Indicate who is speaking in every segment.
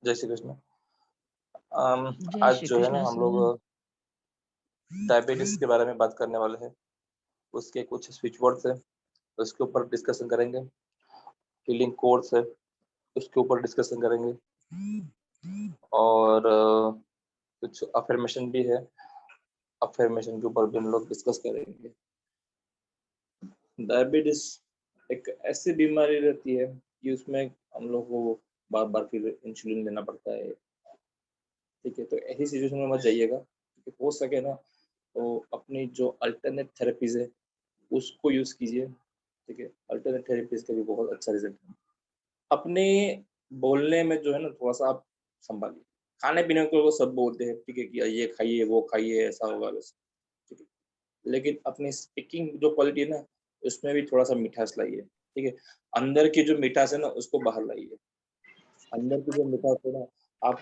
Speaker 1: जय श्री कृष्ण।
Speaker 2: जय
Speaker 1: आज
Speaker 2: श्री
Speaker 1: जो है ना
Speaker 2: कृष्ण
Speaker 1: हम
Speaker 2: सर।
Speaker 1: लोग डायबिटीज के बारे में बात करने वाले हैं। उसके कुछ स्विच वर्ड्स है, उसके ऊपर डिस्कशन करेंगे। हीलिंग कोर्स है, उसके ऊपर डिस्कशन करेंगे। और कुछ अफर्मेशन भी है, अफर्मेशन के ऊपर भी हम लोग डिस्कस करेंगे। डायबिटीज एक ऐसी बीमारी रहती है कि उसमें हम लोग को बार बार फिर इंसुलिन लेना पड़ता है। ठीक है, तो ऐसी सिचुएशन में मत जाइएगा। हो सके ना तो अपनी जो अल्टरनेट थेरेपीज है उसको यूज कीजिए। ठीक है, अल्टरनेट थेरेपीज का भी बहुत अच्छा रिजल्ट है। अपने बोलने में जो है ना थोड़ा सा आप संभालिए। खाने पीने को वो सब बोलते हैं, ठीक है, कि ये खाइए वो खाइए ऐसा होगा वैसा, ठीक है, लेकिन अपनी स्पीकिंग जो क्वालिटी है ना उसमें भी थोड़ा सा मिठास लाइए। ठीक है, अंदर की जो मिठास है ना उसको बाहर लाइए। अंदर की जो मिठास है ना आप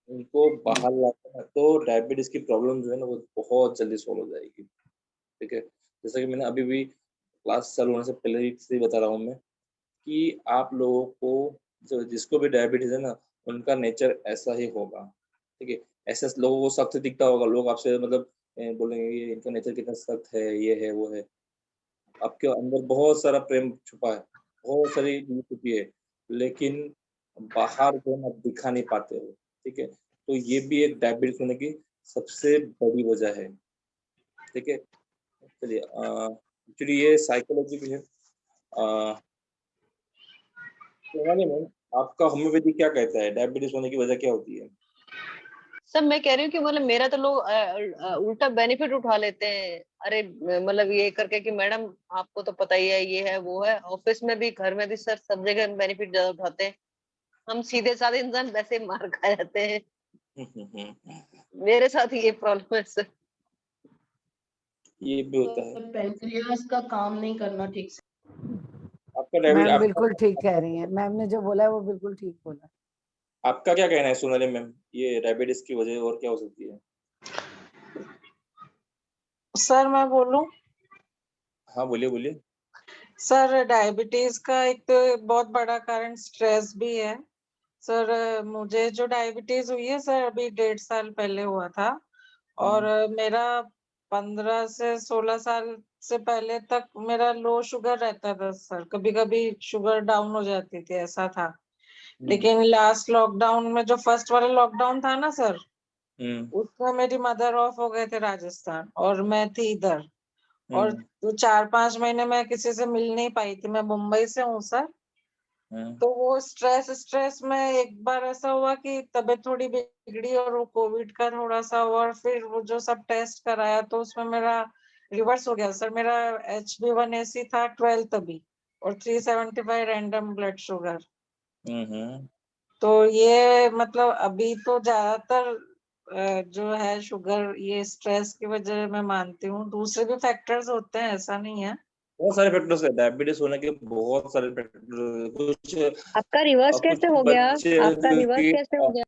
Speaker 1: उनको बाहर लाते हैं तो डायबिटीज की प्रॉब्लम जो है ना वो बहुत जल्दी सॉल्व हो जाएगी। ठीक है, जैसा कि मैंने अभी भी क्लास चालू होने से पहले ही से बता रहा हूँ मैं कि आप लोगों को जो जिसको भी डायबिटीज है ना उनका नेचर ऐसा ही होगा। ठीक है, ऐसे लोगों को सख्त दिखता होगा, लोग आपसे मतलब बोलेंगे ये इनका नेचर कितना सख्त है, ये है वो है। आपके अंदर बहुत सारा प्रेम छुपा है, बहुत सारी चीज़ें छुपी है, लेकिन बाहर जो है ना दिखा नहीं पाते हो। ठीक है, तो ये भी एक डायबिटीज होने की सबसे बड़ी वजह है। ठीक है, चलिए एक्चुअली ये साइकोलॉजी भी है। सोनाली मैम, आपका होम्योपैथी क्या कहता है डायबिटीज होने की वजह क्या होती है?
Speaker 2: सर मैं कह रही हूँ कि मतलब मेरा तो लोग उल्टा बेनिफिट उठा लेते हैं। अरे मतलब ये करके कि मैडम आपको तो पता ही है ये है वो है, ऑफिस में भी घर में भी सर सब जगह बेनिफिट ज्यादा उठाते हैं। हम सीधे साधे इंसान वैसे मार खा जाते हैं। मेरे साथ ये प्रॉब्लम है सर।
Speaker 1: ये भी होता है।
Speaker 3: पेनक्रियास का काम नहीं करना ठीक से।
Speaker 1: आपका डायबिटीज
Speaker 4: मैम
Speaker 1: आपका
Speaker 4: बिल्कुल ठीक कह रही हैं, मैम ने जो बोला है वो बिल्कुल ठीक बोला।
Speaker 1: आपका क्या कहना है सोनाली मैम, ये डायबिटीज की वजह और क्या हो सकती है?
Speaker 5: सर मैं बोलूं?
Speaker 1: हाँ बोलिए बोलिए।
Speaker 5: सर डायबिटीज का एक तो बहुत बड़ा कारण स्ट्रेस भी है। सर मुझे जो डायबिटीज हुई है सर अभी 1.5 साल पहले हुआ था। और मेरा 15 से 16 साल से पहले तक मेरा लो शुगर रहता था सर, कभी कभी शुगर डाउन हो जाती थी, ऐसा था। लेकिन लास्ट लॉकडाउन में जो फर्स्ट वाला लॉकडाउन था ना सर, उसमें मेरी मदर ऑफ हो गए थे राजस्थान और मैं थी इधर। और तो 4-5 महीने मैं किसी से मिल नहीं पाई थी, मैं मुंबई से हूँ सर। तो वो स्ट्रेस में एक बार ऐसा हुआ कि तबीयत थोड़ी बिगड़ी और वो कोविड का थोड़ा सा हुआ और फिर वो जो सब टेस्ट कराया तो उसमें मेरा रिवर्स हो गया सर। मेरा HB1AC था 12 तभी और 375 रैंडम ब्लड शुगर। तो ये मतलब अभी तो ज्यादातर जो है शुगर ये स्ट्रेस की वजह मैं मानती हूँ, दूसरे भी फैक्टर्स होते हैं, ऐसा नहीं है।
Speaker 1: बहुत सारे फैक्टर्स है डायबिटीज होने के, बहुत सारे फैक्टर। कुछ
Speaker 2: आपका रिवर्स
Speaker 1: कुछ
Speaker 2: कैसे हो गया?
Speaker 1: बच्चे
Speaker 2: आपका रिवर्स
Speaker 1: की
Speaker 2: कैसे हो गया?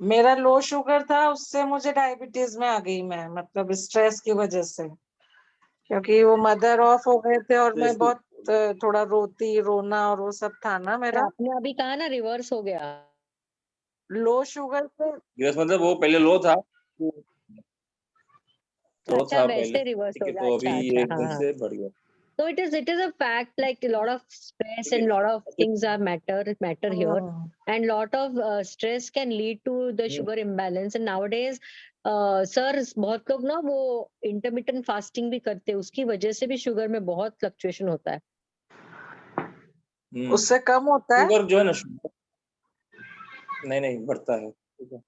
Speaker 5: मेरा लो शुगर था, उससे मुझे डायबिटीज में आ गई मैं, मतलब स्ट्रेस की वजह से, क्योंकि वो मदर ऑफ हो गए थे और मैं बहुत थोड़ा रोती रोना और वो सब था ना मेरा।
Speaker 2: आपने अभी कहा ना रिवर्स हो गया।
Speaker 5: लो शुगर पे
Speaker 1: यस, मतलब वो पहले लो था, लो
Speaker 2: अच्छा
Speaker 1: था पहले।
Speaker 2: वैसे रिवर्स
Speaker 1: ठीक
Speaker 2: हो
Speaker 1: है,
Speaker 2: गया।
Speaker 1: तो अभी
Speaker 2: अच्छा
Speaker 1: ये
Speaker 2: अच्छा, हाँ
Speaker 1: एकदम
Speaker 2: हाँ।
Speaker 1: से बढ़ गया।
Speaker 2: So it is a fact, like a lot of stress
Speaker 1: ठीक है,
Speaker 2: and lot of
Speaker 1: अच्छा,
Speaker 2: things are matter here, and lot of stress can lead to the sugar imbalance. And nowadays sir बहुत लोग ना वो intermittent fasting भी करते हैं, उसकी वजह से भी शुगर में बहुत फ्लक्चुएशन होता है।
Speaker 5: उससे कम होता है।
Speaker 1: शुगर जो है ना नहीं नहीं बढ़ता है। ठीक है,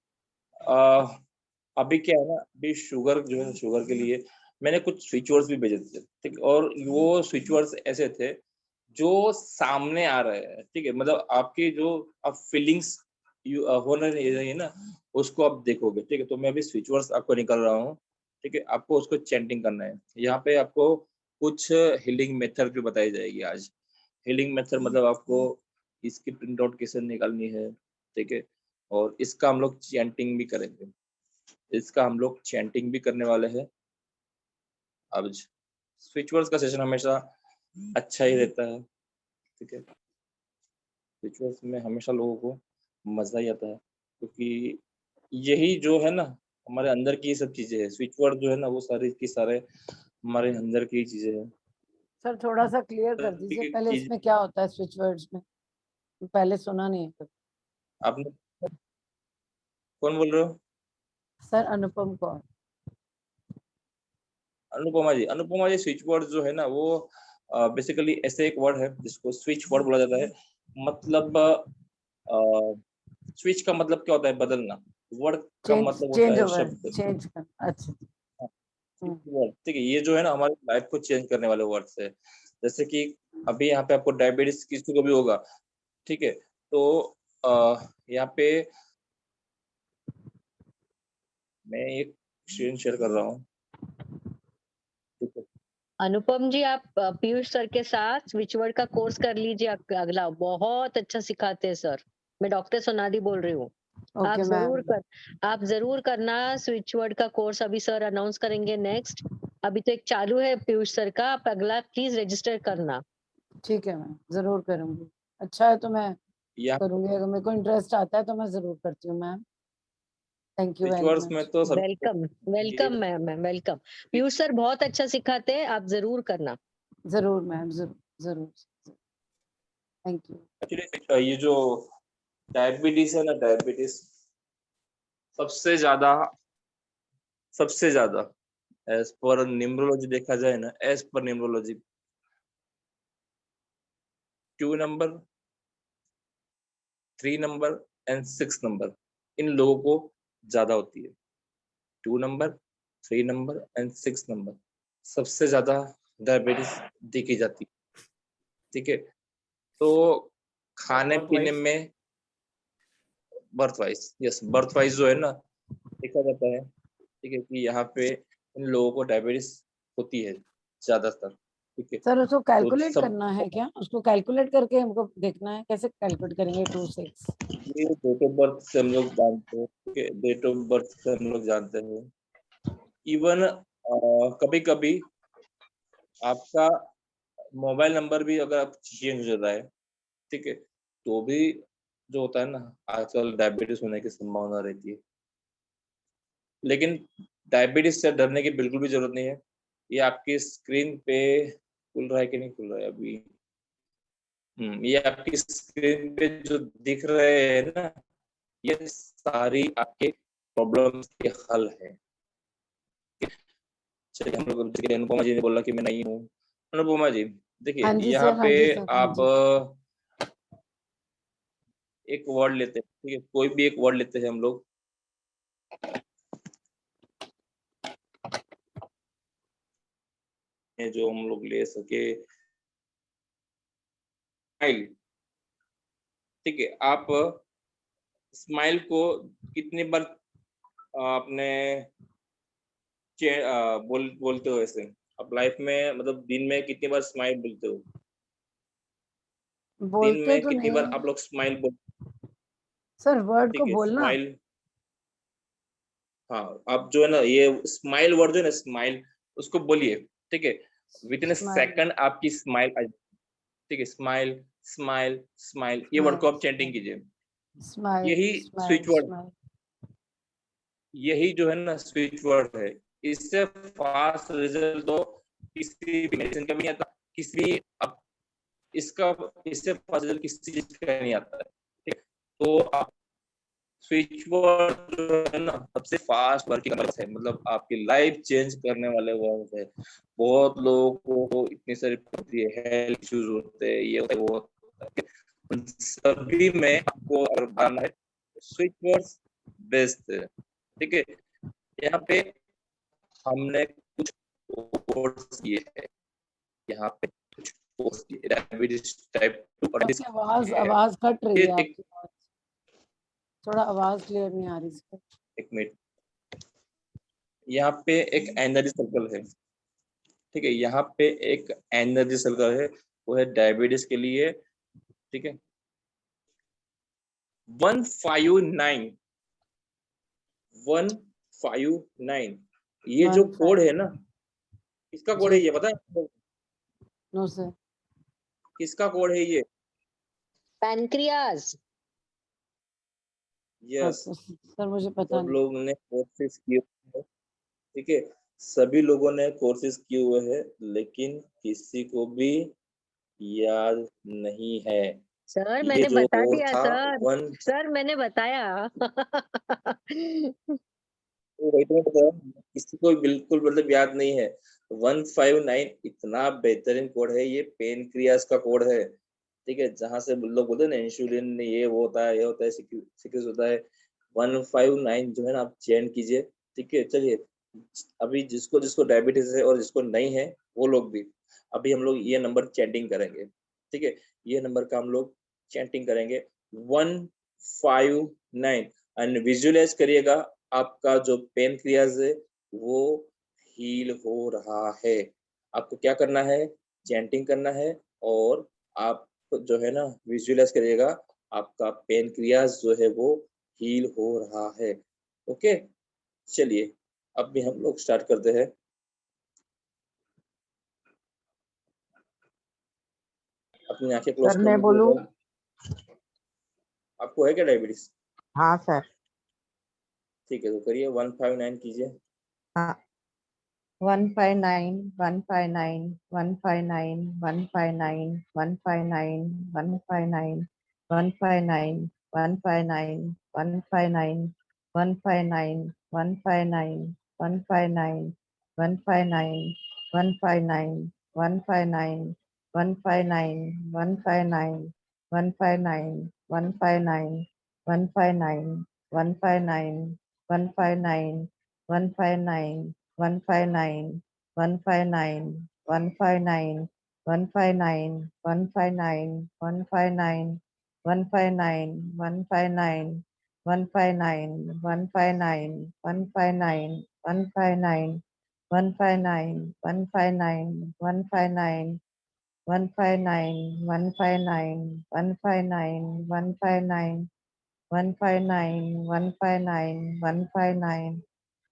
Speaker 1: अभी क्या है ना, अभी शुगर जो है, शुगर के लिए मैंने कुछ स्विच वर्ड्स भी भेजे थे। ठीक, और वो स्विच वर्ड्स ऐसे थे जो सामने आ रहे हैं। ठीक है, मतलब आपकी जो आप फीलिंग्स होने रही है ना उसको आप देखोगे। ठीक है, तो मैं अभी स्विच वर्ड्स आपको निकाल रहा हूँ। ठीक है, आपको उसको चैंटिंग करना है। यहाँ पे आपको कुछ हीलिंग मेथड भी बताई जाएगी आज। हीलिंग मेथड मतलब आपको इसकी प्रिंट आउट कैसे निकालनी है। ठीक है, और इसका हम लोग चैंटिंग भी करेंगे। इसका हम लोग चैंटिंग भी करने वाले हैं। अब स्विच वर्ड्स का सेशन हमेशा अच्छा ही रहता है। ठीक है, स्विच वर्ड्स में हमेशा लोगों को मजा ही आता है, क्योंकि यही जो है ना हमारे अंदर की ये सब चीजें है। स्विच वर्ड जो है ना वो सारे की सारे हमारे अंदर की चीजें हैं।
Speaker 4: सर थोड़ा सा क्लियर कर दीजिए पहले,
Speaker 1: चीज
Speaker 4: इसमें क्या होता है स्विच वर्ड्स में? पहले सुना नहीं है कभी।
Speaker 1: आपने कौन बोल रहे हो?
Speaker 4: सर अनुपम कौर।
Speaker 1: अनुपमा जी स्विच वर्ड जो है ना वो बेसिकली ऐसे एक वर्ड है जिसको स्विच वर्ड बोला जाता है। मतलब स्विच का मतलब क्या होता है? बदलना। वर्ड का
Speaker 4: चेंज
Speaker 1: मतलब होता
Speaker 4: चेंज
Speaker 1: है
Speaker 4: ओवर,
Speaker 1: शब्द।
Speaker 4: चेंज कर, अच्छा।
Speaker 1: वर्ड ठीक है, ये जो है ना हमारी लाइफ को चेंज करने वाले वर्ड्स है। जैसे कि अभी यहाँ पे आपको डायबिटीज किसी को भी होगा, ठीक है, तो यहाँ पे मैं एक स्क्रीन शेयर कर रहा हूँ, ठीक है।
Speaker 2: अनुपम जी, आप पीयूष सर के साथ स्विच वर्ड का कोर्स कर लीजिए। अगला बहुत अच्छा सिखाते हैं सर। मैं डॉक्टर सोनाली बोल रही हूँ।
Speaker 4: Okay ma'am.
Speaker 2: आप जरूर करना स्विच वर्ड का कोर्स। अभी सर अनाउंस करेंगे नेक्स्ट। अभी तो एक चालू है पीयूष सर का, आप अगला प्लीज रजिस्टर करना।
Speaker 4: ठीक है मैम, जरूर करूंगी। अच्छा है तो मैं
Speaker 1: यहाँ
Speaker 4: करूंगी, अगर मेरे को इंटरेस्ट आता है तो मैं जरूर करती हूँ ma'am. Thank you
Speaker 1: switch
Speaker 4: very
Speaker 1: words में
Speaker 4: मच।
Speaker 1: तो सब
Speaker 2: welcome welcome ma'am, welcome. Piyush sir बहुत अच्छा सिखाते हैं, आप जरूर करना।
Speaker 4: जरूर मैम, जरूर जरूर। Thank you.
Speaker 1: एक्चुअली ये जो डायबिटीज है ना, डायबिटीज सबसे ज्यादा एज पर न्यूमरोलॉजी देखा जाए ना, as per numerology 2 number, 3 number and 6 number इन लोगों को ज्यादा होती है। 2 नंबर, 3 नंबर एंड 6 नंबर सबसे ज्यादा डायबिटीज देखी जाती है, ठीक है। तो खाने पीने में berth wise, yes, berth wise जो है ना देखा जाता है, ठीक है, कि यहाँ पे इन लोगों को डायबिटीज होती है ज्यादातर, ठीक है।
Speaker 4: सर उसको
Speaker 1: तो
Speaker 4: कैलकुलेट
Speaker 1: सब
Speaker 4: करना है क्या? उसको कैलकुलेट करके हमको देखना है, कैसे कैलकुलेट करेंगे 2 6?
Speaker 1: ये डेट ऑफ बर्थ से हम लोग जानते हैं, ठीक है, डेट ऑफ बर्थ से हम लोग जानते हैं। इवन कभी कभी आपका मोबाइल नंबर भी अगर आप चेंज हो जाता है, ठीक है, तो भी जो होता है ना आजकल डायबिटीज होने की संभावना रहती है। लेकिन डायबिटीज से डरने की बिल्कुल भी जरूरत नहीं है। ये आपकी स्क्रीन पे खुल रहा है कि नहीं खुल रहा है अभी? ये आपकी स्क्रीन पे जो दिख रहे हैं ना, ये सारी आपके प्रॉब्लम्स के हल है। चलिए हम लोग, जैसे अनुपमा जी ने बोला कि मैं नहीं हूँ। अनुपमा जी
Speaker 4: हाँ
Speaker 1: देखिए
Speaker 4: जी
Speaker 1: यहाँ
Speaker 4: सर, हाँ
Speaker 1: पे
Speaker 4: जी सर, हाँ
Speaker 1: आप
Speaker 4: जी।
Speaker 1: एक वर्ड लेते हैं, ठीक है, कोई भी एक वर्ड लेते हैं हम लोग। जो हम लोग ले सके, स्माइल, ठीक है। आप स्माइल को कितनी बार आपने बोलते हो ऐसे? आप लाइफ में मतलब दिन में कितनी बार स्माइल बोलते हो? दिन
Speaker 4: बोलते
Speaker 1: में
Speaker 4: तो
Speaker 1: कितनी बार
Speaker 4: नहीं
Speaker 1: आप लोग स्माइल बोल?
Speaker 4: सर, वर्ड को
Speaker 1: ठीक है,
Speaker 4: बोलना।
Speaker 1: स्माइल। हाँ, आप जो है ना ये स्माइल वर्ड जो है ना, स्माइल, उसको बोलिए, ठीक है। With in a
Speaker 4: smile,
Speaker 1: second आपकी स्माइल आ, ठीक है, स्माइल, स्माइल, स्माइल, ये वर्ड
Speaker 4: स्माइल,
Speaker 1: को आप चैंटिंग कीजिए।
Speaker 4: स्माइल,
Speaker 1: यही
Speaker 4: स्माइल,
Speaker 1: स्विच वर्ड,
Speaker 4: स्माइल।
Speaker 1: यही जो है ना स्विच वर्ड है। इससे फास्ट रिजल्ट तो किसी भी मेडिसिन का भी नहीं आता, किसी भी इसका, इससे फास्ट रिजल्ट किसी चीज का नहीं आता है, ठीक है। तो आप स्विच वर्ड जो है ना सबसे फास्ट वर्किंग वर्ड है, मतलब आपकी लाइफ चेंज करने वाले वर्ड है। बहुत लोगों को इतनी सारी हेल्थ इश्यूज होते हैं, ये होता है, वो होता है, उन सभी में आपको अगर बताना है स्विच वर्ड्स बेस्ट है, ठीक है। यहाँ पे हमने कुछ कोर्स किए हैं, यहाँ पे कुछ कोर्स किए डायबिटीज टाइप 2 और
Speaker 4: आपकी आवाज
Speaker 1: है।
Speaker 4: आवाज कट रही
Speaker 1: ये
Speaker 4: है,
Speaker 1: एक
Speaker 4: आपकी आवाज थोड़ा, आवाज क्लियर नहीं आ रही सर।
Speaker 1: एक मिनट, यहाँ पे एक एनर्जी सर्कल है, ठीक है, यहाँ पे एक एनर्जी सर्कल है, वो है डायबिटीज के लिए, ठीक है। 159, 159 ये जो
Speaker 4: 1
Speaker 1: कोड
Speaker 4: 5
Speaker 1: है ना, किसका कोड
Speaker 4: जी
Speaker 1: है ये पता है?
Speaker 4: No sir.
Speaker 1: किसका कोड है ये?
Speaker 2: पैनक्रियाज।
Speaker 1: यस,
Speaker 4: सर मुझे पता
Speaker 1: सब
Speaker 4: नहीं।
Speaker 1: लोग ने कोर्सेज किए हुए हैं, ठीक है, सभी लोगों ने कोर्सेज किए हुए हैं, लेकिन किसी को भी याद नहीं है।
Speaker 2: सर
Speaker 1: ये
Speaker 2: मैंने
Speaker 1: जो
Speaker 2: बता
Speaker 1: कोड
Speaker 2: दिया
Speaker 1: था
Speaker 2: सर।
Speaker 1: 1,
Speaker 2: सर मैंने बताया।
Speaker 1: तो वही तो मैं बता रहा हूँ, किसी को बिल्कुल मतलब याद नहीं है। 159 इतना बेहतरीन कोड है, ये पेनक्रियास का कोड है, ठीक है, जहां से लोग बोलते हैं ना इंसुलिन ये वो होता है, ये होता है, सिक्रेट होता है। 159 जो है ना, आप चेंज कीजिए, ठीक है। चलिए, अभी जिसको जिसको डायबिटीज है और जिसको नहीं है, वो लोग भी अभी हम लोग ये नंबर चैंटिंग करेंगे, ठीक है। ये नंबर का हम लोग चैंटिंग करेंगे 159 एंड विजुअलाइज करिएगा आपका जो पेनक्रियाज है वो हील हो रहा है। आपको क्या करना है, चैंटिंग करना है, और आप जो है ना विजुअलाइज करिएगा आपका पेनक्रियाज जो है वो हील हो रहा है। ओके, चलिए अब भी हम लोग स्टार्ट करते हैं। अपनी आंखें क्लोज
Speaker 6: सर
Speaker 1: कर
Speaker 6: मैं बोलूं?
Speaker 1: लीजिएगा। आपको है क्या डायबिटीज?
Speaker 6: हाँ सर।
Speaker 1: ठीक है, तो करिए 159 कीजिए।
Speaker 6: हाँ, 159 159 159 159 159 159 159 159 159 159 159 159 159 159 159 159 159 159 159 159 159 159 159 159 159 159 159 159 159 159 159 159 159 159 159 159 159 159 159 159 159 159 159 159 159 159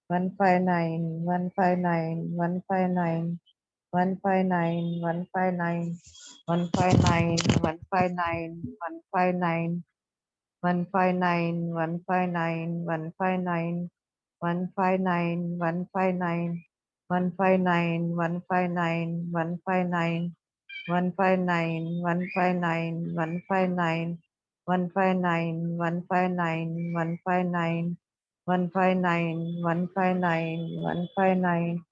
Speaker 6: 159 159 159 159 159 159 159 159 159 159 159 159 159 159 159 159 159 159 159 159 159 159 159 159 159 159 159 159 159 159 159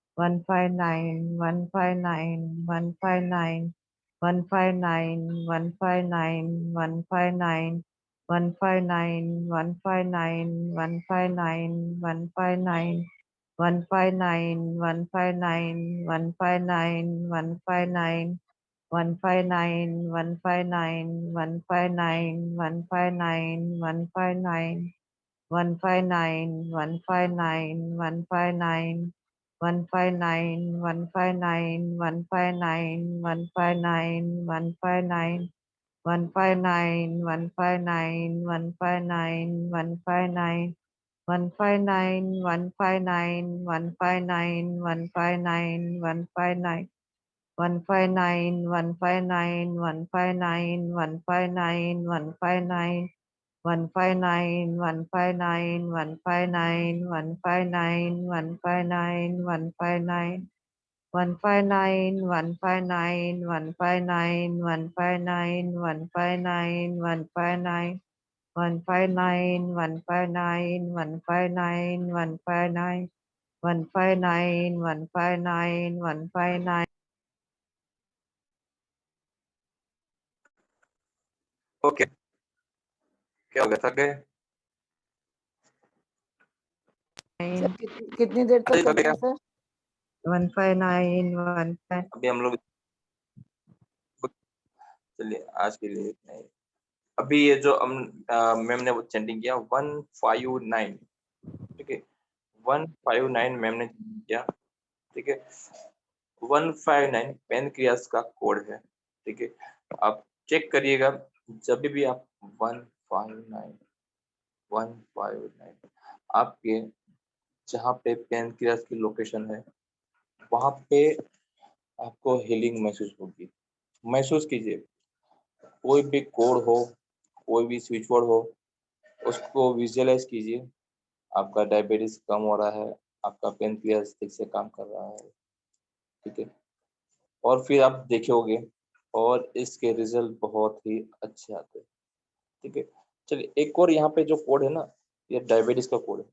Speaker 6: 159 159 159 159 159 159 159 159 159 159 159 159 159 159 159 159 159 159 159 159 159 159 159 159 159 159 159 159 159 159 159 159 159 159 159 159 159 159 159 159 159 159 159 159 159 159 159 159 159 159 159 159 159 159 159 159 159 159 159
Speaker 1: ओके, क्या हो गया, थक गए?
Speaker 4: सर कितनी देर तक
Speaker 1: थक
Speaker 4: करना
Speaker 1: गया?
Speaker 4: है सर?
Speaker 6: 159 159
Speaker 1: अभी हम लोग, चलिए आज के लिए इतना ही। अभी ये जो हम मैम ने वो चेंटिंग किया 159, ठीक है, 159 मैम ने किया, ठीक है। 159 पेनक्रियास का कोड है, ठीक है। आप चेक करिएगा, जब भी आप 159 आपके जहाँ पे पेनक्रियास की लोकेशन है वहां पे आपको हीलिंग महसूस होगी। महसूस कीजिए, कोई भी कोड हो, कोई भी स्विच वर्ड हो, उसको विजुअलाइज कीजिए। आपका डायबिटीज कम हो रहा है, आपका पेनक्रियास ठीक से काम कर रहा है, ठीक है। और फिर आप देखोगे और इसके रिजल्ट बहुत ही अच्छे आते हैं, ठीक है। चलिए, एक और यहाँ पे जो कोड है ना, ये डायबिटीज का कोड है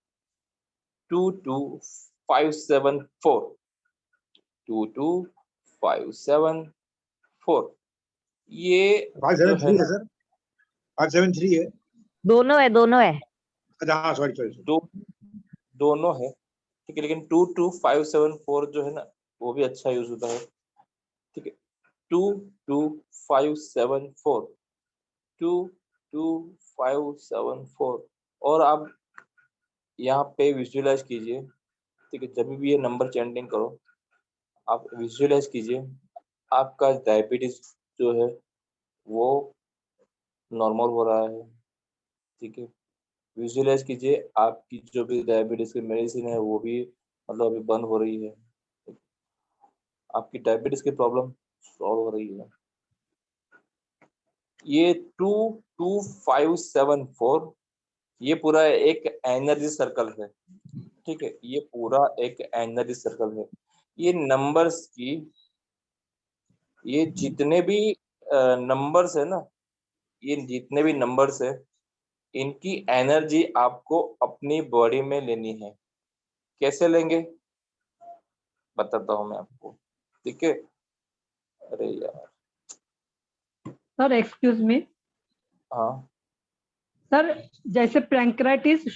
Speaker 1: 22574 22574। ये जो है
Speaker 7: 573 है
Speaker 1: ना,
Speaker 7: सर, 573 है।
Speaker 6: दोनों है, दोनों है।
Speaker 7: अच्छा हाँ, सॉरी सॉरी।
Speaker 1: दोनों है, ठीक है। लेकिन 22574 जो है ना, वो भी अच्छा यूज होता है, ठीक है। 22574 22574। और आप यहाँ पे विजुअलाइज कीजिए, ठीक है। जब भी ये नंबर चेंटिंग करो, आप विजुअलाइज कीजिए आपका डायबिटीज जो है वो नॉर्मल हो रहा है, ठीक है। विजुअलाइज कीजिए आपकी जो भी डायबिटीज की मेडिसिन है वो भी मतलब अभी बंद हो रही है, आपकी डायबिटीज की प्रॉब्लम सॉल्व हो रही है। ये 22574 ये पूरा एक एनर्जी सर्कल है, ठीक है। ये पूरा एक एनर्जी सर्कल है। ये नंबर्स की, ये जितने भी नंबर्स है ना, ये जितने भी नंबर्स है, इनकी एनर्जी आपको अपनी बॉडी में लेनी है। कैसे लेंगे बताता हूँ मैं आपको, ठीक है। अरे यार,
Speaker 8: सर एक्सक्यूज मी
Speaker 1: हाँ
Speaker 8: सर, जैसे पैंक्राइटिस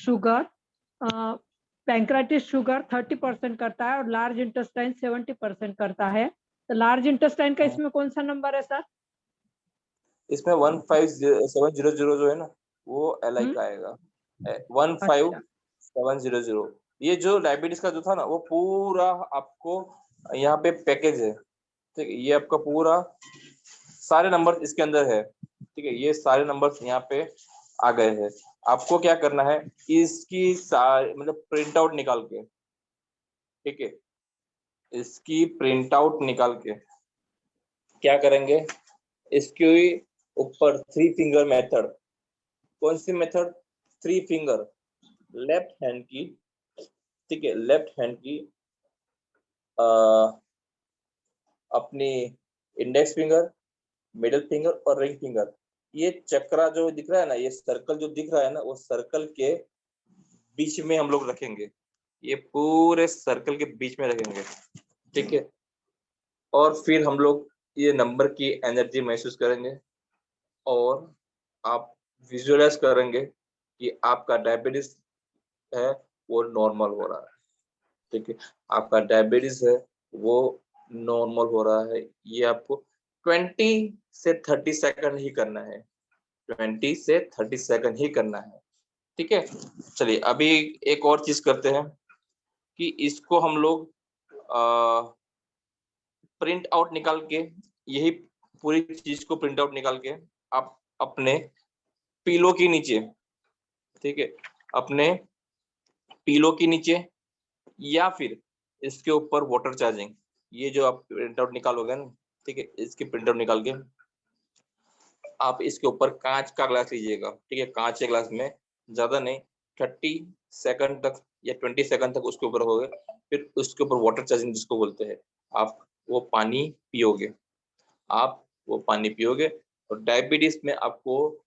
Speaker 8: शुगर 30% करता है और लार्ज इंटेस्टाइन 70% करता है, तो लार्ज इंटेस्टाइन का
Speaker 1: हाँ।
Speaker 8: इसमें कौन सा नंबर है सर?
Speaker 1: इसमें 15700 जो है ना, वो LI का आएगा। 15700। ये जो डायबिटीज का जो था ना, वो पूरा आपको यहाँ पे पैकेज है, ठीक है। ये आपका पूरा सारे नंबर इसके अंदर है, ठीक है। ये सारे नंबर यहाँ पे आ गए हैं। आपको क्या करना है, इसकी सारी मतलब प्रिंट आउट निकाल के, ठीक है, इसकी प्रिंट आउट निकाल के क्या करेंगे, इसके ऊपर 3 फिंगर मेथड। कौन सी मेथड? 3 फिंगर, लेफ्ट हैंड की, ठीक है। लेफ्ट हैंड की अपनी इंडेक्स फिंगर, मिडिल फिंगर और रिंग फिंगर, ये चक्रा जो दिख रहा है ना, ये सर्कल जो दिख रहा है ना, वो सर्कल के बीच में हम लोग रखेंगे। ये पूरे सर्कल के बीच में रखेंगे, ठीक है। और फिर हम लोग ये नंबर की एनर्जी महसूस करेंगे और आप विजुअलाइज करेंगे कि आपका डायबिटीज है वो नॉर्मल हो रहा है, ठीक है। आपका डायबिटीज है वो नॉर्मल हो रहा है। ये आपको 20 से 30 सेकंड ही करना है, 20 से 30 सेकंड ही करना है, ठीक है। चलिए, अभी एक और चीज करते हैं कि इसको हम लोग प्रिंट आउट निकाल के, यही पूरी चीज को प्रिंट आउट निकाल के आप अपने पीलो के नीचे, ठीक है, अपने पीलो के नीचे या फिर इसके ऊपर वाटर चार्जिंग, ये जो आप प्रिंट आउट निकालोगे ना, ठीक है, इसकी प्रिंट आउट निकाल के आप इसके ऊपर कांच का ग्लास लीजिएगा, ठीक है। कांच के ग्लास में ज्यादा नहीं, 30 सेकंड तक या 20 सेकंड तक उसके ऊपर हो गए, फिर उसके ऊपर वाटर चार्जिंग जिसको बोलते हैं, आप वो पानी पियोगे, आप वो पानी पियोगे और डायबिटीज में आपको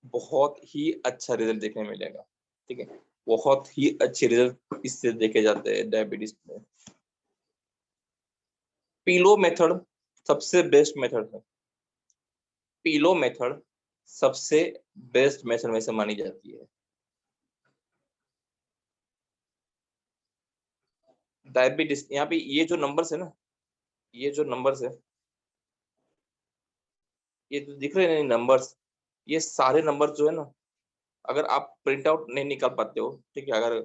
Speaker 1: बहुत ही अच्छा रिजल्ट देखने मिलेगा, ठीक है। बहुत ही अच्छे रिजल्ट इससे देखे जाते हैं डायबिटीज में। पीलो मेथड सबसे बेस्ट मेथड है। पीलो मेथड सबसे बेस्ट मेथड में से मानी जाती है। डायबिटीज, यहाँ पे ये जो नंबर्स है ना, ये जो नंबर्स है, ये जो दिख रहे हैं नंबर्स, ये सारे नंबर जो है ना, अगर आप प्रिंट आउट नहीं निकाल पाते हो, ठीक है, अगर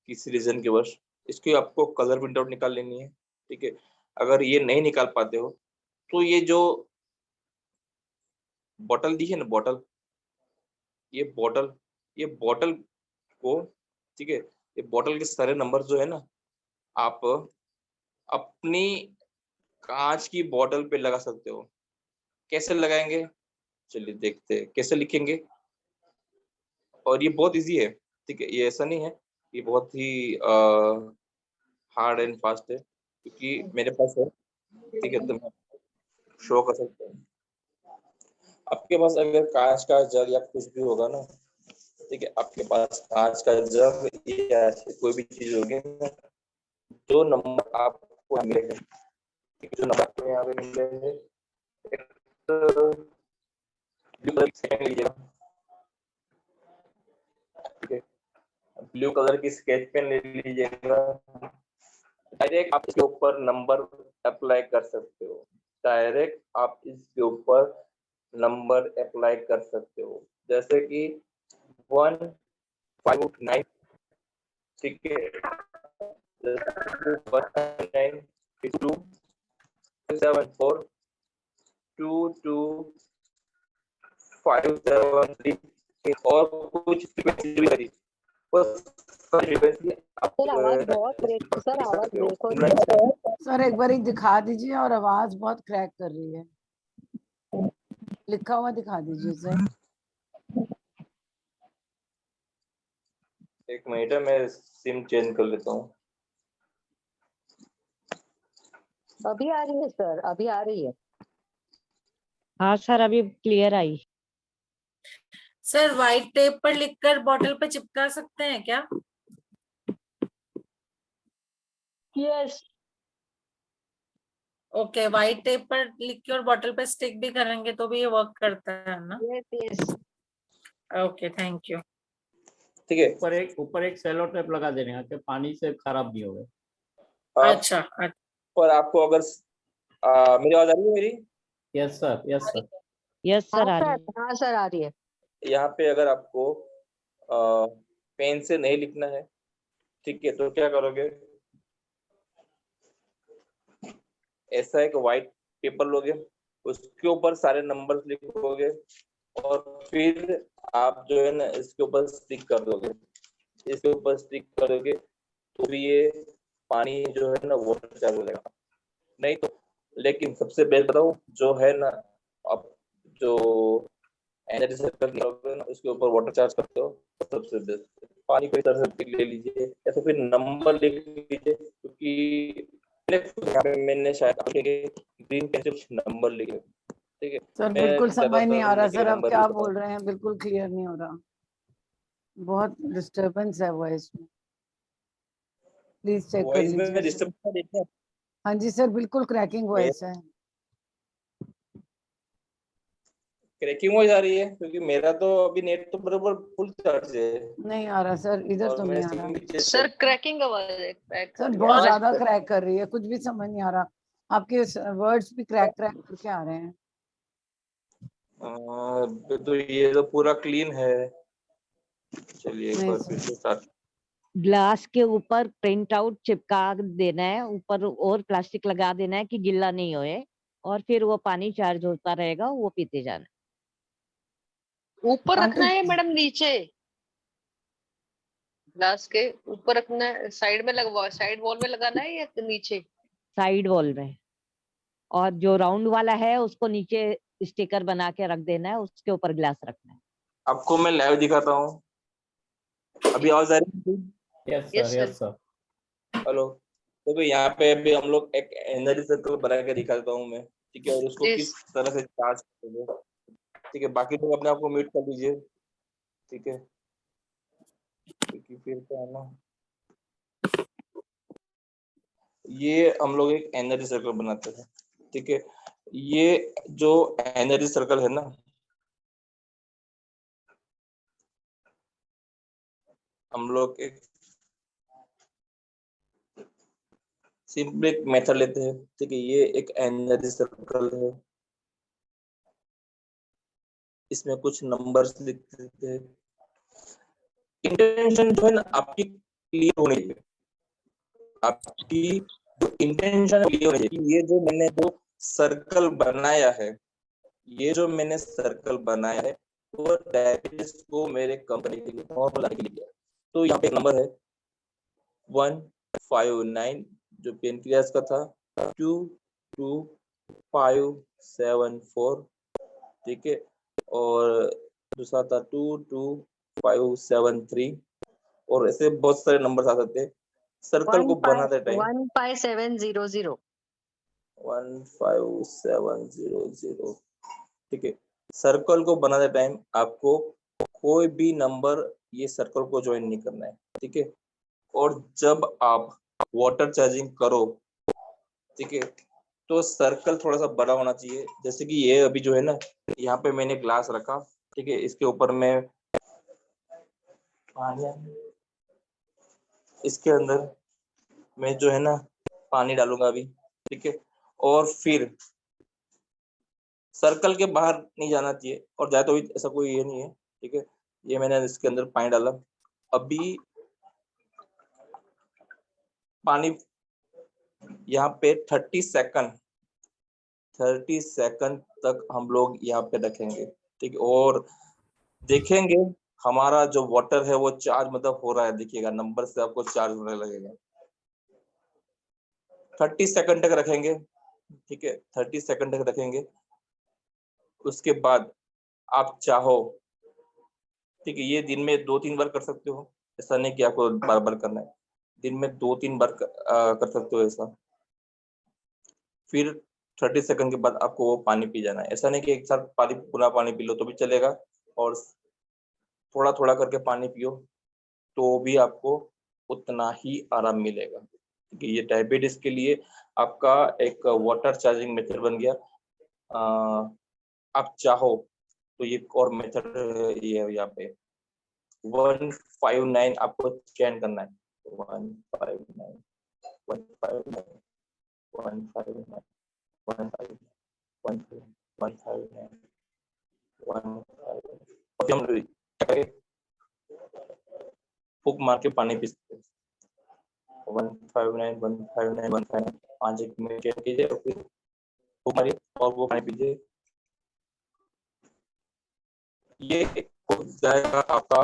Speaker 1: किसी रीजन के वश, इसकी आपको कलर प्रिंट आउट निकाल लेनी है, ठीक है। अगर ये नहीं निकाल पाते हो तो ये जो बॉटल दी है ना, बॉटल, ये बॉटल, ये बॉटल को, ठीक है, ये बॉटल के सारे नंबर जो है ना, आप अपनी कांच की बोतल पे लगा सकते हो। कैसे लगाएंगे, चलिए देखते हैं कैसे लिखेंगे। और ये बहुत इजी है, ठीक है, ये ऐसा नहीं है, ये बहुत ही हार्ड एंड फास्ट है, क्योंकि मेरे पास है, ठीक है, तो मैं शो कर सकता हूँ। आपके पास अगर कांच का जग या कुछ भी होगा ना, ठीक है, आपके पास कांच का जग या ऐसी कोई भी चीज होगी ना, जो नंबर आपको मिलेंगे, जो नंबर आपको यहाँ पे मिलेंगे, ब्लू कलर की लीजिएगा, ठीक है, ब्लू कलर की स्केच पेन ले लीजिएगा। डायरेक्ट आप इसके ऊपर नंबर अप्लाई कर सकते हो, डायरेक्ट आप इसके ऊपर नंबर अप्लाई कर सकते हो, जैसे कि 1, 5, 9, ठीक है, 9, 2, 7, 4, 2, 2, 5, 7, 3 और कुछ frequency भी करी, बस सारी frequency आप
Speaker 6: सर आवाज बहुत ब्रेक, सर आवाज
Speaker 1: सकते हो।
Speaker 6: ब्रेक हो रही है।
Speaker 4: सर एक बार दिखा दीजिए, और आवाज बहुत क्रैक कर रही है। लिखा हुआ दिखा दीजिए सर।
Speaker 1: एक मिनट है, मैं सिम चेंज कर लेता हूँ।
Speaker 6: अभी आ रही है सर, अभी आ रही है।
Speaker 9: हाँ सर, अभी clear I.
Speaker 5: Sir white tape पर लिखकर बॉटल पे चिपका सकते हैं क्या?
Speaker 6: यस।
Speaker 5: ओके, व्हाइट टेप पर लिख के और बॉटल पे स्टिक भी करेंगे तो भी ये वर्क करता है ना?
Speaker 6: Yes yes.
Speaker 5: Okay, thank you.
Speaker 1: ठीक है,
Speaker 10: ऊपर एक सेलो टेप लगा देने का कि पानी से खराब नहीं होगा।
Speaker 5: अच्छा,
Speaker 1: पर आपको अगर मेरी आवाज आ रही है मेरी?
Speaker 10: Yes sir, yes sir.
Speaker 9: Yes sir, आ
Speaker 6: हाँ
Speaker 9: रही है।
Speaker 6: सर, हाँ सर आ रही है।
Speaker 1: यहाँ पे अगर आपको पेन से नहीं लिखना है, ठीक है, तो क्या करोगे, ऐसा एक व्हाइट पेपर लोगे, उसके ऊपर सारे नंबर्स लिखोगे और फिर आप जो है ना इसके ऊपर स्टिक कर दोगे, इसके ऊपर स्टिक कर दोगे तो भी ये पानी जो है ना वाटर चार्ज हो जाएगा। नहीं तो, लेकिन सबसे बेस्ट बताऊं, जो है ना, आप जो एनर्जी सर्कल निकालोगे ना उसके ऊपर वाटर चार्ज करते हो, तो सबसे बेस्ट पानी को इस तरह से ले लीजिए या तो फिर नंबर लिख लीजिए, क्योंकि मैंने शायद ग्रीन पेन से कुछ नंबर लिखे, ठीक है।
Speaker 4: सर
Speaker 1: मैं
Speaker 4: बिल्कुल समझ नहीं आ
Speaker 1: ज्यादातर
Speaker 4: रहा
Speaker 1: लिखे
Speaker 4: सर, आप
Speaker 1: नंबर
Speaker 4: क्या
Speaker 1: लिखता
Speaker 4: बोल
Speaker 1: हूँ।
Speaker 4: रहे हैं, बिल्कुल क्लियर नहीं हो रहा, बहुत डिस्टरबेंस है वॉइस में। प्लीज चेक कर
Speaker 1: वॉइस में
Speaker 4: लीजिए सर।
Speaker 1: डिस्टर्ब देखना,
Speaker 4: हाँ जी सर, बिल्कुल क्रैकिंग वॉइस है।
Speaker 1: क्रैकिंग वॉइस आ रही है, क्योंकि मेरा तो अभी नेट तो बराबर फुल चार्ज है
Speaker 4: नहीं आ रहा सर, इधर
Speaker 1: और
Speaker 4: तो
Speaker 1: मैं
Speaker 4: नहीं आ
Speaker 1: सिम
Speaker 4: रहा
Speaker 1: भी चेक
Speaker 2: सर
Speaker 1: कर,
Speaker 2: क्रैकिंग आवाज है, क्रैक
Speaker 4: सर,
Speaker 2: कर
Speaker 4: बहुत
Speaker 2: आवाज।
Speaker 4: ज्यादा क्रैक कर रही है, कुछ भी समझ नहीं आ रहा, आपके वर्ड्स भी क्रैक क्रैक करके आ रहे हैं।
Speaker 1: तो ये तो पूरा क्लीन है। चलिए एक
Speaker 4: नहीं
Speaker 1: बार
Speaker 4: सर।
Speaker 1: फिर से स्टार्ट।
Speaker 9: ग्लास के ऊपर प्रिंट आउट चिपका देना है, ऊपर और प्लास्टिक लगा देना है कि गिल्ला नहीं होए, और फिर वो पानी चार्ज होता रहेगा, वो पीते जाना।
Speaker 2: ऊपर रखना है मैडम, नीचे ग्लास के ऊपर रखना है, साइड में लगवा, साइड वॉल में लगाना है या नीचे?
Speaker 9: साइड वॉल में, और जो राउंड वाला है उसको नीचे स्टिकर बना के रख देना है, उसके ऊपर ग्लास रखना है।
Speaker 1: आपको मैं लाइव दिखाता हूँ, अभी आवाज आ रही है?
Speaker 10: Yes
Speaker 2: Yes,
Speaker 10: sir,
Speaker 2: sir.
Speaker 10: Yes sir.
Speaker 1: Hello, तो भाई यहाँ पे अभी हम लोग एक एनर्जी सर्कल बना के दिखाता हूँ मैं, ठीक है, और उसको
Speaker 2: Yes.
Speaker 1: किस तरह से चार्ज करोगे, ठीक है। बाकी लोग अपने आप को म्यूट कर दीजिए, ठीक है, क्योंकि फिर क्या है ना, ये हम लोग एक एनर्जी सर्कल बनाते हैं, ठीक है। ये जो एनर्जी सर्कल है ना, हम लोग एक सिंपल एक मेथड लेते हैं, ठीक है। ये एक एनर्जी सर्कल है, इसमें कुछ नंबर्स लिख देते हैं। इंटेंशन जो है ना आपकी क्लियर होनी चाहिए, आपकी जो इंटेंशन क्लियर होनी चाहिए। ये जो मैंने जो सर्कल बनाया है, ये जो मैंने सर्कल बनाया है वो डायबिटीज को मेरे कंपनी के लिए नॉर्मल लाने के लिए किया। तो यहाँ पे नंबर है 159 जो पेनक्रियास का था, 2 22574, ठीक है, और दूसरा था 22573, और ऐसे बहुत सारे नंबर आ सकते हैं। सर्कल को बनाते टाइम
Speaker 6: 15700
Speaker 1: 15700, ठीक है। सर्कल को बनाते टाइम आपको कोई भी नंबर ये सर्कल को ज्वाइन नहीं करना है, ठीक है। और जब आप वाटर चार्जिंग करो, ठीक है, तो सर्कल थोड़ा सा बड़ा होना चाहिए। जैसे कि ये अभी जो है ना, यहाँ पे मैंने ग्लास रखा, ठीक है, इसके ऊपर मैं इसके अंदर मैं जो है ना पानी डालूंगा अभी, ठीक है। और फिर सर्कल के बाहर नहीं जाना चाहिए, और जाए तो भी ऐसा कोई ये नहीं है, ठीक है। ये मैंने इसके अंदर पानी डाला, अभी पानी यहाँ पे 30 सेकंड तक हम लोग यहाँ पे रखेंगे, ठीक है। और देखेंगे हमारा जो वाटर है वो चार्ज मतलब हो रहा है, देखिएगा नंबर से आपको चार्ज होने लगेगा। 30 सेकंड तक रखेंगे, ठीक है, 30 सेकंड तक रखेंगे। उसके बाद आप चाहो, ठीक है, ये दिन में 2-3 बार कर सकते हो, ऐसा नहीं कि आपको बार बार करना है, दिन में 2-3 बार कर सकते हो ऐसा। फिर 30 सेकंड के बाद आपको वो पानी पी जाना है। ऐसा नहीं कि एक साथ पूरा पानी पी लो तो भी चलेगा, और थोड़ा थोड़ा करके पानी पियो तो भी आपको उतना ही आराम मिलेगा, ठीक है। ये डायबिटीज के लिए आपका एक वाटर चार्जिंग मेथड बन गया। आप चाहो तो ये और मेथड ये है, यहाँ पे 159 आपको स्कैन करना है, 159 159 159 फूक मार के पानी पी सकते हैं। 159 159 159 5 मिनट कीजिए, और फिर फूक मारिए और वो पानी पीजिए। ये हो जाएगा आपका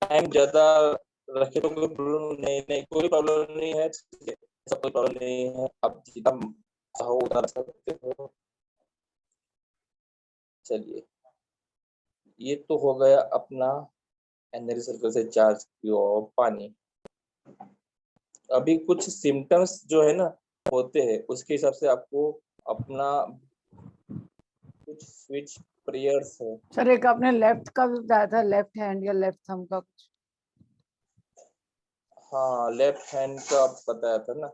Speaker 1: टाइम। ज्यादा रखे तो कोई प्रॉब्लम नहीं, कोई प्रॉब्लम नहीं है, सब कोई प्रॉब्लम नहीं है, आप जितना चाहो उतना रख सकते हो। चलिए, ये तो हो गया अपना एनर्जी सर्कल से चार्ज किया पानी। अभी कुछ सिम्टम्स जो है ना होते हैं, उसके हिसाब से आपको अपना कुछ स्विच प्रेयर्स है।
Speaker 4: सर एक आपने लेफ्ट का भी बताया था, लेफ्ट हैंड या लेफ्ट थंब का कुछ।
Speaker 1: हाँ, लेफ्ट हैंड का बताया था ना,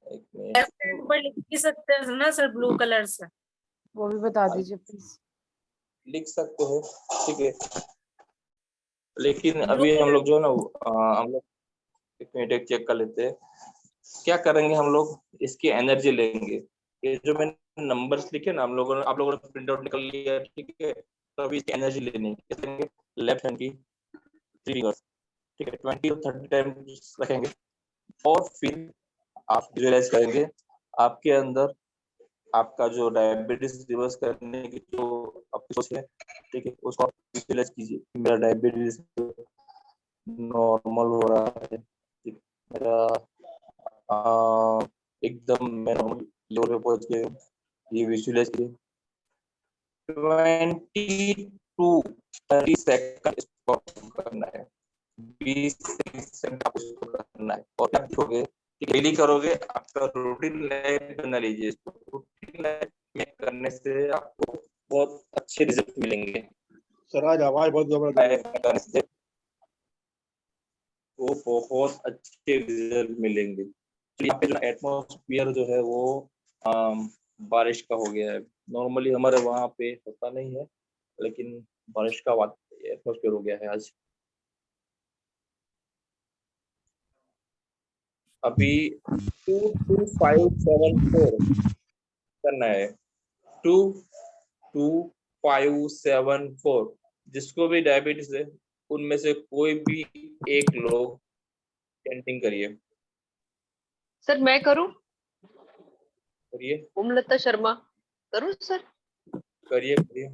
Speaker 1: एक मिनट।
Speaker 11: लेफ्ट हैंड पर लिख भी सकते हैं ना सर, ब्लू कलर से।
Speaker 4: वो भी बता दीजिए प्लीज।
Speaker 1: लिख सकते हैं, ठीक है, लेकिन अभी हम लोग जो है ना हम लोग एक मिनट एक चेक कर लेते हैं। क्या करेंगे हम लोग, इसकी एनर्जी लेंगे। ये जो मैंने नंबर्स लिखे ना, आप लोगों ने प्रिंट आउट निकल लिया, ठीक है। तो अभी इसकी एनर्जी लेनी है, लेफ्ट हैंड की 3 फिंगर्स, ठीक है, 20 और 30 टाइम्स रखेंगे, और फिर आप विजुअलाइज करेंगे आपके अंदर आपका जो डायबिटीज रिवर्स करने की जो आपकी सोच है, ठीक है, उसको आप विजुअलाइज कीजिए। मेरा डायबिटीज नॉर्मल हो रहा है, ठीक, मेरा एकदम मैं नॉर्मल लेवल पे पहुंच गया, ये विजुअलाइज कीजिए। 20 to 30 सेकंड इसको करना है, 20 सेकंड आपको इसको करना है, और आप देखोगे डेली करोगे, आपका रूटीन लाइफ बना लीजिए इसको। रूटीन लाइफ में करने से आपको बहुत अच्छे रिजल्ट मिलेंगे।
Speaker 7: सर आज आवाज बहुत जबरदस्त है।
Speaker 1: वो बहुत अच्छे रिजल्ट मिलेंगे। तो यहाँ पे जो एटमॉस्फेयर जो है वो बारिश का हो गया है। नॉर्मली हमारे वहाँ पे होता नहीं है, लेकिन बारिश का एटमॉस्फेयर हो गया है आज। अभी 22574 करना है, 22574। जिसको भी डायबिटीज है उनमें से कोई भी एक लोग चैंटिंग करिए।
Speaker 2: सर मैं करूं?
Speaker 1: करिए
Speaker 2: ओमलता शर्मा करूं सर?
Speaker 1: करिए करिए।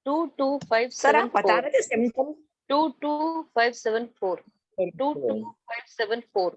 Speaker 6: 22574 सर आप बता रहे थे सिम्टम
Speaker 2: 22574 22574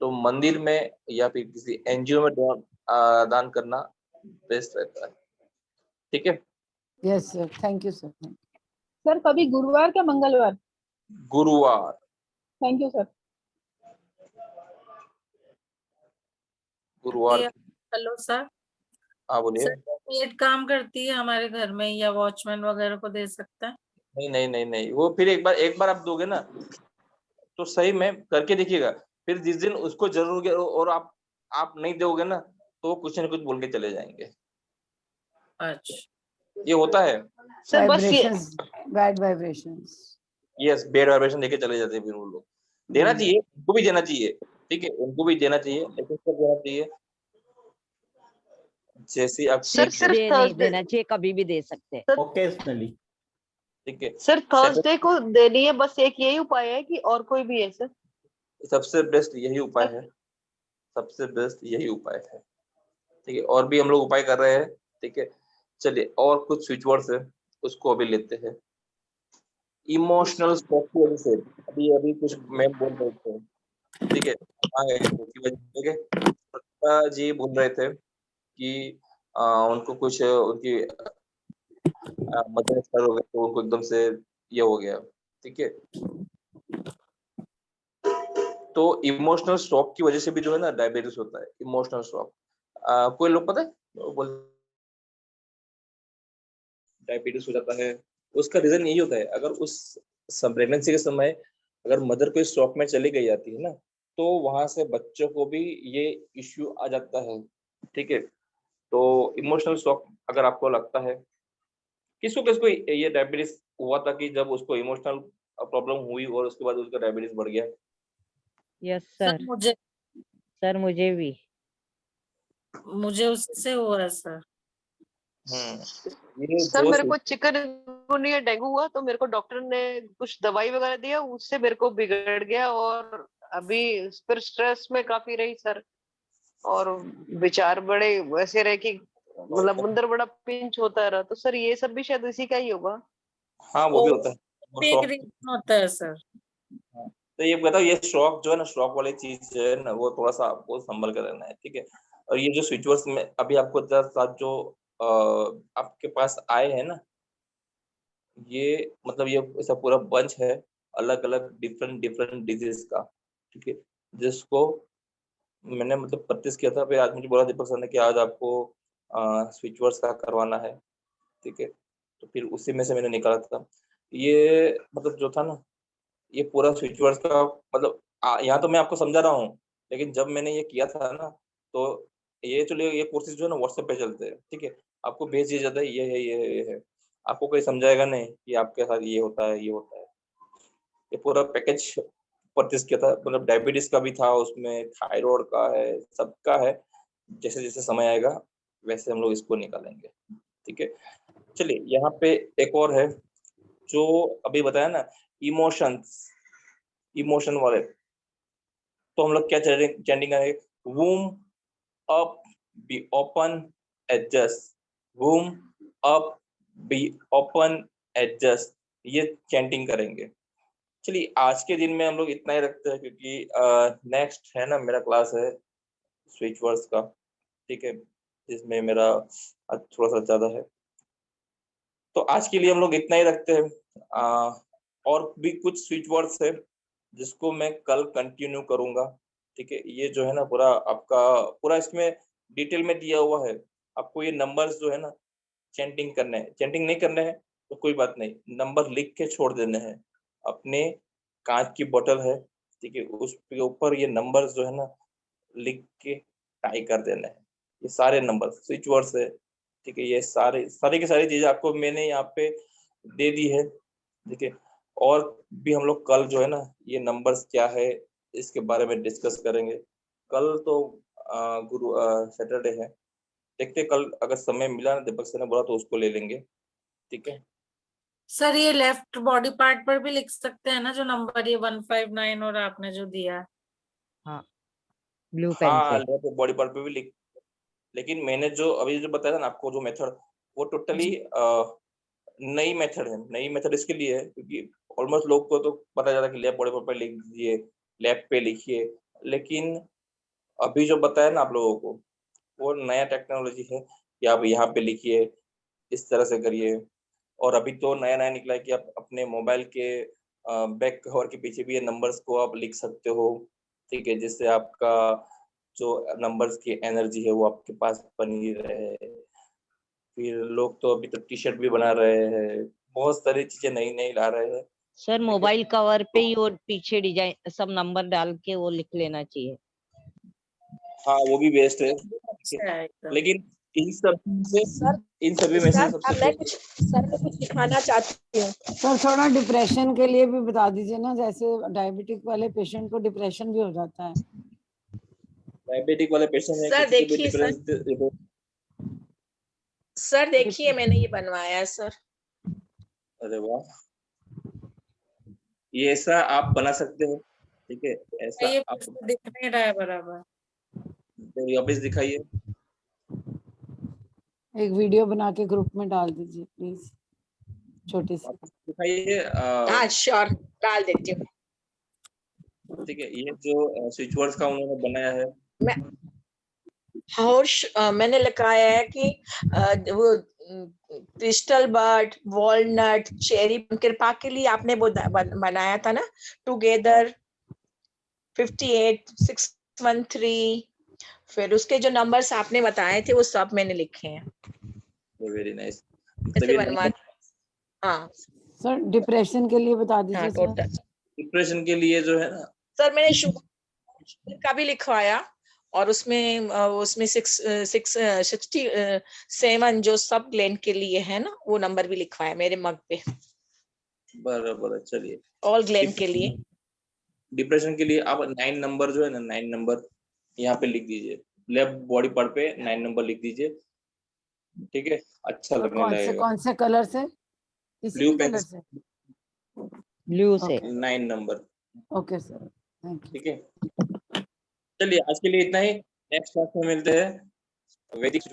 Speaker 1: तो मंदिर में या फिर किसी एनजीओ में दान करना बेस्ट रहता है। ठीक है,
Speaker 4: yes sir, thank you sir.
Speaker 12: Sir कभी गुरुवार क्या मंगलवार?
Speaker 1: गुरुवार।
Speaker 12: Thank you sir.
Speaker 1: गुरुवार।
Speaker 11: Hello sir.
Speaker 1: हाँ बोलिए।
Speaker 11: सर पेट काम करती है हमारे घर में या वॉचमैन वगैरह को दे सकता है?
Speaker 1: नहीं नहीं नहीं नहीं, वो फिर एक बार आप दोगे ना तो सही में करके देखिएगा, फिर जिस दिन उसको जरूर और आप नहीं दोगे ना तो वो कुछ न कुछ बोल के चले जाएंगे।
Speaker 11: अच्छा,
Speaker 1: ये होता है।
Speaker 2: सर बस ये
Speaker 4: vibrations, bad vibrations.
Speaker 1: Yes, bed vibration लेके चले जाते हैं फिर वो लोग। देना चाहिए, उनको भी देना चाहिए, ठीक है, उनको भी देना चाहिए, लेकिन कब देना चाहिए? जैसे आप
Speaker 2: सर सिर्फ
Speaker 9: नहीं
Speaker 2: थर्सडे,
Speaker 9: देना चाहिए, कभी भी दे सकते हैं।
Speaker 10: ओकेजनली।
Speaker 1: ठीक है,
Speaker 2: सर थर्सडे को देनी है, बस एक यही उपाय है कि और कोई भी है सर?
Speaker 1: सबसे बेस्ट यही उपाय है, सबसे बेस्ट यही उपाय है। ठीक है, और भी हम लोग उपाय कर रहे हैं। ठीक है, चलिए और कुछ स्विच वर्ड्स है उसको अभी लेते हैं। इमोशनल स्ट्रेस की वजह से अभी कुछ मैम बोल रहे थे, ठीक है, ठीक है, सत्ता जी बोल रहे थे कि उनको कुछ उनकी मदर एक्सपायर हो गए तो उनको एकदम से ये हो गया। ठीक है, तो इमोशनल शॉक की वजह से भी जो है ना डायबिटीज होता है। इमोशनल शॉक कोई लोग पता है बोल डायबिटीज हो जाता है, उसका रीजन यही होता है। अगर उस प्रेगनेंसी के समय अगर मदर कोई शॉक में चली गई जाती है ना तो वहां से बच्चों को भी ये इश्यू आ जाता है। ठीक है, तो इमोशनल शॉक अगर आपको लगता है, किसको किसको ये डायबिटीज हुआ था कि जब उसको इमोशनल प्रॉब्लम हुई और उसके बाद उसका डायबिटीज बढ़ गया?
Speaker 9: Yes
Speaker 11: sir
Speaker 9: sir. सर मुझे भी।
Speaker 11: मुझे उससे हुआ है सर।
Speaker 2: सर मेरे को चिकनगुनिया डेंगू हुआ तो मेरे को डॉक्टर ने कुछ दवाई वगैरह दिया, उससे मेरे को बिगड़ गया और अभी फिर स्ट्रेस में काफी रही सर, और विचार बड़े वैसे रहे कि मतलब अंदर बड़ा पिंच होता रहा। तो सर ये सब भी शायद इसी का ही होगा।
Speaker 1: हाँ वो भी होता है,
Speaker 11: एक रीजन होता है सर।
Speaker 1: तो ये बताओ, ये शॉक जो है ना, शॉक वाली चीज जो है ना, वो थोड़ा सा आपको संभल कर रहना है। ठीक है, और ये जो स्विचवर्ड्स में अभी आपको साथ जो आपके पास आए हैं ना, ये मतलब ये ऐसा पूरा बंच है अलग अलग डिफरेंट डिजीज का। ठीक है, जिसको मैंने मतलब प्रैक्टिस किया था, फिर आज मुझे बोला दीपक सर ने कि आज आपको स्विचवर्ड्स का करवाना है। ठीक है, तो फिर उसी में से मैंने निकाला था ये, मतलब जो था ना ये पूरा स्विचवर्ड्स का मतलब यहाँ तो मैं आपको समझा रहा हूँ, लेकिन जब मैंने ये किया था ना तो ये चलिए ये कोर्सेज जो है ना व्हाट्सएप पे चलते हैं। ठीक है, आपको भेज दिया जाता है ये है ये है ये है, आपको कोई समझाएगा नहीं कि आपके साथ ये होता है ये होता है। ये पूरा पैकेज परचेस किया था, मतलब डायबिटीज का भी था उसमें, थायराइड का है, सबका है। जैसे जैसे समय आएगा वैसे हम लोग इसको निकालेंगे। ठीक है, चलिए यहाँ पे एक और है जो अभी बताया ना, इमोशन वाले, तो हम लोग क्या चैंटिंग करेंगे? वूम अप बी ओपन एडजस्ट, वूम अप बी ओपन एडजस्ट, ये चैंटिंग करेंगे। चलिए आज के दिन में हम लोग इतना ही रखते हैं क्योंकि नेक्स्ट है ना मेरा क्लास है स्विच वर्ड्स का। ठीक है, जिसमें मेरा थोड़ा सा ज्यादा है, तो आज के लिए हम लोग इतना ही रखते हैं। और भी कुछ स्विच वर्ड्स है जिसको मैं कल कंटिन्यू करूंगा। ठीक है, ये जो है ना पूरा आपका पूरा इसमें डिटेल में दिया हुआ है। आपको ये नंबर्स जो है ना चैंटिंग करने हैं, चैंटिंग नहीं करने हैं तो कोई बात नहीं, नंबर लिख के छोड़ देने हैं। अपने कांच की बोतल है, ठीक है, उसके ऊपर ये नंबर्स जो है ना लिख के टाई कर देना है। ये सारे नंबर स्विच वर्ड्स है। ठीक है, ये सारी की सारी चीजें आपको मैंने यहाँ पे दे दी है। ठीक है, और भी हम लोग कल जो है ना ये नंबर्स क्या है इसके बारे में डिस्कस करेंगे। कल तो गुरु सैटरडे है, देखते कल अगर समय मिला ना, दीपक सर ने बोला तो उसको ले लेंगे। ठीक है
Speaker 11: सर ये लेफ्ट बॉडी पार्ट पर भी लिख सकते हैं ना जो नंबर ये 159 और आपने जो दिया?
Speaker 9: हाँ, ब्लू पेन
Speaker 1: हाँ,
Speaker 9: से।
Speaker 1: लेफ्ट बॉडी पार्ट पे भी लिख, लेकिन मैंने जो अभी जो बताया ना आपको जो मेथड, वो टोटली नई मेथड है। नई मेथड इसके लिए है क्योंकि ऑलमोस्ट लोग को तो पता जाता है कि लेफ्ट बॉडी पार्ट पे लिख दीजिए, लेफ्ट पे लिखिए, लेकिन अभी जो बताया ना आप लोगों को, वो नया टेक्नोलॉजी है कि आप यहाँ पे लिखिए, इस तरह से करिए। और अभी तो नया नया निकला है कि आप अपने मोबाइल के बैक कवर के पीछे भी ये नंबर्स को आप लिख सकते हो, ठीक है, जिससे आपका जो नंबर्स की एनर्जी है वो आपके पास बनी रहे। फिर लोग तो अभी तो टी शर्ट भी बना रहे हैं, बहुत सारी चीजें नई नई ला रहे हैं।
Speaker 9: सर मोबाइल कवर पे ही वो पीछे डिजाइन सब नंबर डाल के वो लिख लेना चाहिए।
Speaker 1: हाँ वो भी बेस्ट है,
Speaker 11: अच्छा है एकदम।
Speaker 1: लेकिन इन सब से
Speaker 13: सर
Speaker 1: इन सभी में से
Speaker 13: सर
Speaker 1: सबसे
Speaker 13: मैं कुछ दिखाना चाहती हूँ।
Speaker 4: सर थोड़ा डिप्रेशन के लिए भी बता दीजिए ना, जैसे डायबिटिक वाले पेशेंट को डिप्रेशन भी हो जाता है।
Speaker 1: डायबिटिक वाले पेशेंट है,
Speaker 13: सर
Speaker 1: किसी को भी
Speaker 13: देखिए सर देखिए मैंने ये बनवाया है सर।
Speaker 1: अरे वाह, ये ऐसा आप बना सकते हो, ठीक है, ऐसा
Speaker 11: ये
Speaker 1: आप
Speaker 11: कुछ दिख नहीं रहा है बराबर।
Speaker 1: वापस दिखाइए।
Speaker 4: एक वीडियो बना के ग्रुप में डाल दीजिए प्लीज, छोटी सी
Speaker 1: दिखाइए।
Speaker 13: हाँ श्योर, डाल देती हूँ।
Speaker 1: ठीक है, ये जो स्विच वर्ड्स का उन्होंने बनाया है,
Speaker 13: मैं मैंने लिखाया है कि वो क्रिस्टल बर्ड, वॉलनट, चेरी, कृपा के लिए आपने वो बनाया था ना, टुगेदर 58-613, फिर उसके जो नंबर्स आपने बताए थे वो सब मैंने लिखे हैं।
Speaker 1: Very nice.
Speaker 13: ऐसे बनवा। हाँ
Speaker 4: सर डिप्रेशन के लिए बता दीजिए।
Speaker 13: हाँ टोटल
Speaker 1: डिप्रेशन के लिए जो है ना
Speaker 13: सर मैंने शुगर का भी लिखवाया, और उसमें 67 जो सब ग्लैंड के लिए है ना, वो नंबर भी लिखवाया मेरे मग पे।
Speaker 1: बराबर, चलिए।
Speaker 13: ऑल ग्लैंड के लिए।
Speaker 1: डिप्रेशन के लिए आप 9 नंबर जो है ना, 9 नंबर यहाँ पे लिख दीजिए, लेफ्ट बॉडी पार्ट पे 9 नंबर लिख दीजिए, ठीक है, अच्छा लगने लगेगा।
Speaker 4: कौन से कलर से?
Speaker 1: ब्लू पेन से,
Speaker 9: ब्लू से
Speaker 1: 9 number.
Speaker 4: Okay sir, thank you.
Speaker 1: ठीक है, चलिए आज के लिए इतना ही, नेक्स्ट क्लास में मिलते हैं। वैदिक